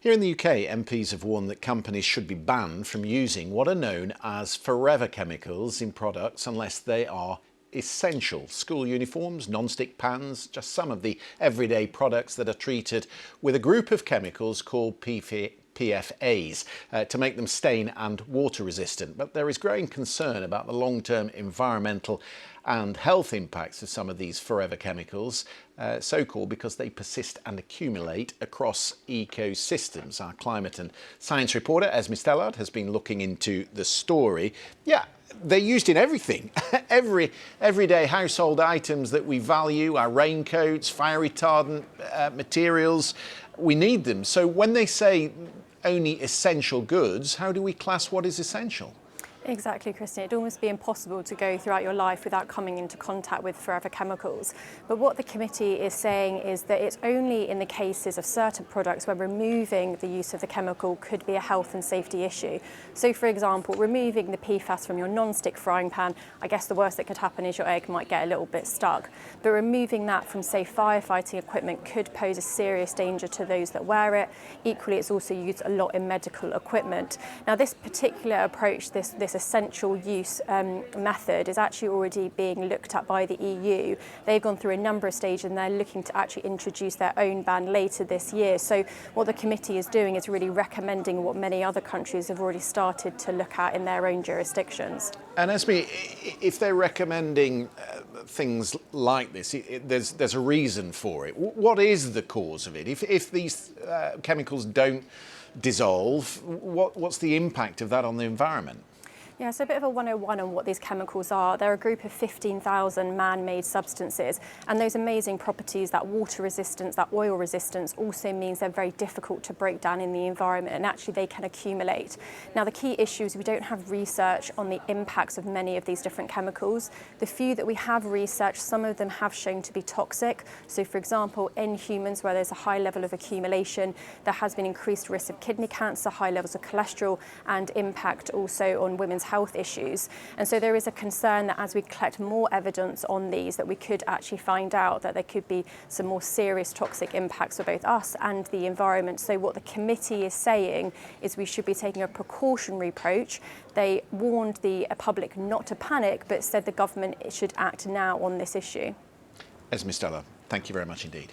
Here in the UK, MPs have warned that companies should be banned from using what are known as forever chemicals in products unless they are essential. School uniforms, non-stick pans, just some of the everyday products that are treated with a group of chemicals called PFAS to make them stain and water resistant. But there is growing concern about the long-term environmental and health impacts of some of these forever chemicals, so-called because they persist and accumulate across ecosystems. Our climate and science reporter, Esme Stellard, has been looking into the story. Yeah, they're used in everything. Everyday household items that we value, our raincoats, fire retardant materials, we need them. So when they say only essential goods, how do we class what is essential? Exactly, Christian. It'd almost be impossible to go throughout your life without coming into contact with forever chemicals. But what the committee is saying is that it's only in the cases of certain products where removing the use of the chemical could be a health and safety issue. So, for example, removing the PFAS from your non-stick frying pan, I guess the worst that could happen is your egg might get a little bit stuck. But removing that from, say, firefighting equipment could pose a serious danger to those that wear it. Equally, it's also used a lot in medical equipment. Now, this particular approach, this essential use method is actually already being looked at by the EU. They've gone through a number of stages and they're looking to actually introduce their own ban later this year. So what the committee is doing is really recommending what many other countries have already started to look at in their own jurisdictions. And Esme, if they're recommending things like this, there's a reason for it. What is the cause of it? If these chemicals don't dissolve, what's the impact of that on the environment? Yeah, so a bit of a 101 on what these chemicals are. They're a group of 15,000 man-made substances, and those amazing properties, that water resistance, that oil resistance, also means they're very difficult to break down in the environment, and actually they can accumulate. Now, the key issue is we don't have research on the impacts of many of these different chemicals. The few that we have researched, some of them have shown to be toxic. So, for example, in humans where there's a high level of accumulation, there has been increased risk of kidney cancer, high levels of cholesterol, and impact also on women's health issues. And so there is a concern that as we collect more evidence on these, that we could actually find out that there could be some more serious toxic impacts for both us and the environment. So what the committee is saying is we should be taking a precautionary approach. They warned the public not to panic, but said the government should act now on this issue. Esme Stellard, thank you very much indeed.